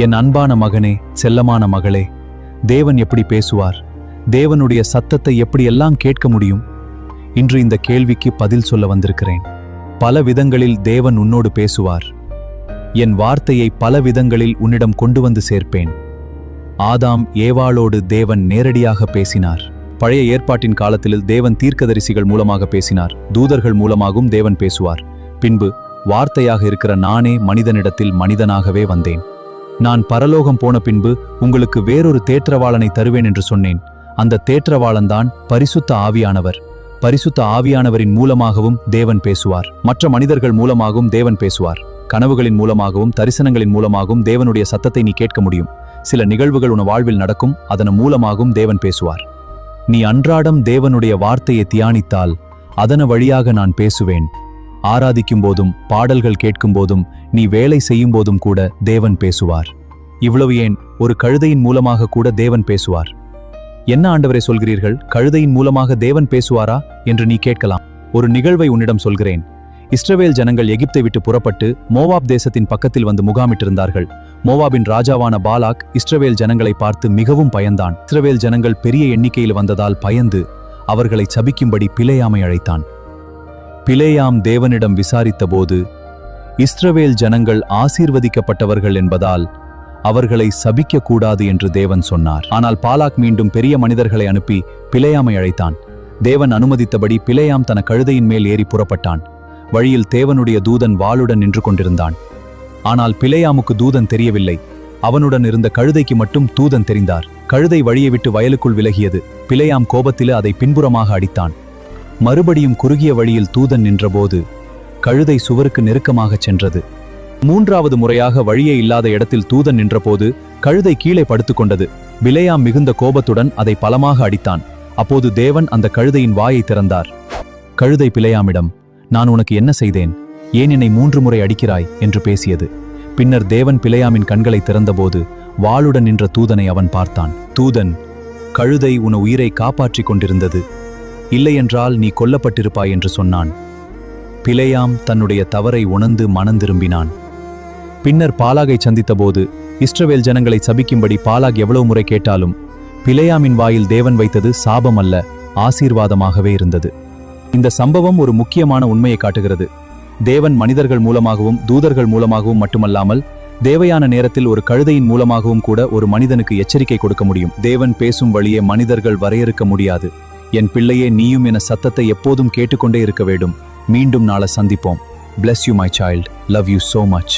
என் அன்பான மகனே, செல்லமான மகளே, தேவன் எப்படி பேசுவார்? தேவனுடைய சத்தத்தை எப்படியெல்லாம் கேட்க முடியும்? இன்று இந்த கேள்விக்கு பதில் சொல்ல வந்திருக்கிறேன். பல விதங்களில் தேவன் உன்னோடு பேசுவார். என் வார்த்தையை பல விதங்களில் உன்னிடம் கொண்டு வந்து சேர்ப்பேன். ஆதாம் ஏவாளோடு தேவன் நேரடியாக பேசினார். பழைய ஏற்பாட்டின் காலத்தில் தேவன் தீர்க்கதரிசிகள் மூலமாக பேசினார். தூதர்கள் மூலமாகவும் தேவன் பேசுவார். பின்பு வார்த்தையாக இருக்கிற நானே மனிதனிடத்தில் மனிதனாகவே வந்தேன். நான் பரலோகம் போன பின்பு உங்களுக்கு வேறொரு தேற்றவாளனை தருவேன் என்று சொன்னேன். அந்த தேற்றவாளன்தான் பரிசுத்த ஆவியானவர். பரிசுத்த ஆவியானவரின் மூலமாகவும் தேவன் பேசுவார். மற்ற மனிதர்கள் மூலமாகவும் தேவன் பேசுவார். கனவுகளின் மூலமாகவும் தரிசனங்களின் மூலமாகவும் தேவனுடைய சத்தத்தை நீ கேட்க முடியும். சில நிகழ்வுகள் உன் வாழ்வில் நடக்கும், அதன் மூலமாகவும் தேவன் பேசுவார். நீ அன்றாடம் தேவனுடைய வார்த்தையை தியானித்தால் அதன வழியாக நான் பேசுவேன். ஆராதிக்கும் போதும் பாடல்கள் கேட்கும் போதும் நீ வேலை செய்யும் போதும் கூட தேவன் பேசுவார். இவ்வளவு ஏன், ஒரு கழுதையின் மூலமாக கூட தேவன் பேசுவார். என்ன ஆண்டவரே சொல்கிறீர்கள், கழுதையின் மூலமாக தேவன் பேசுவாரா என்று நீ கேட்கலாம். ஒரு நிகழ்வை உன்னிடம் சொல்கிறேன். இஸ்ரவேல் ஜனங்கள் எகிப்தை விட்டு புறப்பட்டு மோவாப் தேசத்தின் பக்கத்தில் வந்து முகாமிட்டிருந்தார்கள். மோவாபின் ராஜாவான பாலாக் இஸ்ரவேல் ஜனங்களை பார்த்து மிகவும் பயந்தான். இஸ்ரவேல் ஜனங்கள் பெரிய எண்ணிக்கையில் வந்ததால் பயந்து அவர்களை சபிக்கும்படி பிலேயாமை அழைத்தான். பிலேயாம் தேவனிடம் விசாரித்த போது, இஸ்ரவேல் ஜனங்கள் ஆசீர்வதிக்கப்பட்டவர்கள் என்பதால் அவர்களை சபிக்க கூடாது என்று தேவன் சொன்னார். ஆனால் பாலாக் மீண்டும் பெரிய மனிதர்களை அனுப்பி பிலேயாமை அழைத்தான். தேவன் அனுமதித்தபடி பிலேயாம் தன கழுதையின் மேல் ஏறி புறப்பட்டான். வழியில் தேவனுடைய தூதன் வாளுடன் நின்று கொண்டிருந்தான். ஆனால் பிலேயாமுக்கு தூதன் தெரியவில்லை. அவனுடன் இருந்த கழுதைக்கு மட்டும் தூதன் தெரிந்தார். கழுதை வழியை விட்டு வயலுக்குள் விலகியது. பிலேயாம் கோபத்திலே அதை பின்புறமாக அடித்தான். மறுபடியும் குறுகிய வழியில் தூதன் நின்றபோது கழுதை சுவருக்கு நெருக்கமாகச் சென்றது. மூன்றாவது முறையாக வழியே இல்லாத இடத்தில் தூதன் நின்றபோது கழுதை கீழே படுத்துக்கொண்டது. பிலேயாம் மிகுந்த கோபத்துடன் அதை பலமாக அடித்தான். அப்போது தேவன் அந்த கழுதையின் வாயை திறந்தார். கழுதை பிலேயாமிடம், நான் உனக்கு என்ன செய்தேன்? ஏன் என்னை 3 முறை அடிக்கிறாய் என்று பேசியது. பின்னர் தேவன் பிலேயாமின் கண்களை திறந்தபோது வாளுடன் நின்ற தூதனை அவன் பார்த்தான். தூதன், கழுதை உன் உயிரை காப்பாற்றிக் கொண்டிருந்தது, இல்லையென்றால் நீ கொல்லப்பட்டிருப்பாய் என்று சொன்னான். பிலேயாம் தன்னுடைய தவறை உணர்ந்து மனந்திரும்பினான். பின்னர் பாலாகை சந்தித்தபோது இஸ்ரவேல் ஜனங்களை சபிக்கும்படி பாலாக் எவ்வளவு முறை கேட்டாலும் பிலேயாமின் வாயில் தேவன் வைத்தது சாபம் அல்ல, ஆசீர்வாதமாகவே இருந்தது. இந்த சம்பவம் ஒரு முக்கியமான உண்மையை காட்டுகிறது. தேவன் மனிதர்கள் மூலமாகவும் தூதர்கள் மூலமாகவும் மட்டுமல்லாமல் தேவையான நேரத்தில் ஒரு கழுதையின் மூலமாகவும் கூட ஒரு மனிதனுக்கு எச்சரிக்கை கொடுக்க முடியும். தேவன் பேசும் வழியே மனிதர்கள் வரையறுக்க முடியாது. என் பிள்ளையே, நீயும் என சத்தத்தை எப்போதும் கேட்டுக்கொண்டே இருக்க வேண்டும். மீண்டும் நாளை சந்திப்போம். Bless you my child. Love you so much.